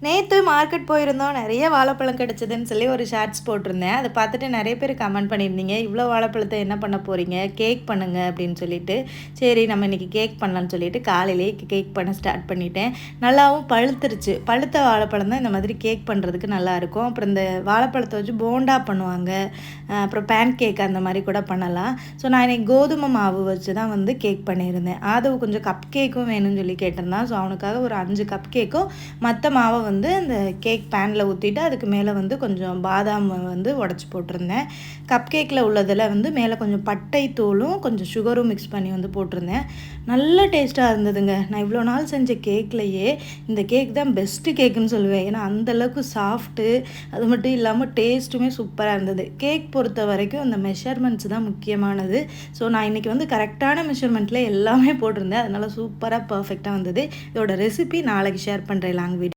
நேற்று மார்க்கெட் போயிருந்தோம், நிறைய வாழைப்பழம் கிடச்சிதுன்னு சொல்லி ஒரு ஷார்ட்ஸ் போட்டிருந்தேன். அதை பார்த்துட்டு நிறைய பேர் கமெண்ட் பண்ணியிருந்தீங்க, இவ்வளோ வாழைப்பழத்தை என்ன பண்ண போகிறீங்க, கேக் பண்ணுங்க அப்படின்னு சொல்லிட்டு. சரி நம்ம இன்றைக்கி கேக் பண்ணலான்னு சொல்லிட்டு காலையிலேயே கேக் பண்ண ஸ்டார்ட் பண்ணிட்டேன். நல்லாவும் பழுத்துருச்சு. பழுத்த வாழைப்பழம் தான் இந்த மாதிரி கேக் பண்ணுறதுக்கு நல்லாயிருக்கும். அப்புறம் இந்த வாழைப்பழத்தை வச்சு போண்டா பண்ணுவாங்க, அப்புறம் பேன் கேக் அந்த மாதிரி கூட பண்ணலாம். ஸோ நான் இன்றைக்கி கோதுமை மாவு வச்சு தான் வந்து கேக் பண்ணியிருந்தேன். அது கொஞ்சம் கப் கேக்கும் வேணும்னு சொல்லி கேட்டிருந்தான். ஸோ அவனுக்காக ஒரு 5 கப் கேக்கும் மற்ற மாவை வந்து அந்த கேக் பேனில் ஊற்றிட்டு அதுக்கு மேலே வந்து கொஞ்சம் பாதாம் வந்து உடச்சி போட்டிருந்தேன். கப் கேக்கில் உள்ளதில் வந்து மேலே கொஞ்சம் பட்டை தூளும் கொஞ்சம் சுகரும் மிக்ஸ் பண்ணி வந்து போட்டிருந்தேன். நல்ல டேஸ்ட்டாக இருந்ததுங்க. நான் இவ்வளோ நாள் செஞ்ச கேக்லேயே இந்த கேக் தான் பெஸ்ட்டு கேக்குன்னு சொல்லுவேன். ஏன்னா அந்தளவுக்கு சாஃப்ட்டு, அது மட்டும் இல்லாமல் டேஸ்ட்டுமே சூப்பராக இருந்தது. கேக் பொறுத்த வரைக்கும் அந்த மெஷர்மெண்ட்ஸ் தான் முக்கியமானது. ஸோ நான் இன்றைக்கி வந்து கரெக்டான மெஷர்மெண்ட்டில் எல்லாமே போட்டிருந்தேன். அதனால் சூப்பராக பர்ஃபெக்டாக வந்தது. இதோட ரெசிபி நாளைக்கு ஷேர் பண்ணுறேன் லாங் வீடியோ.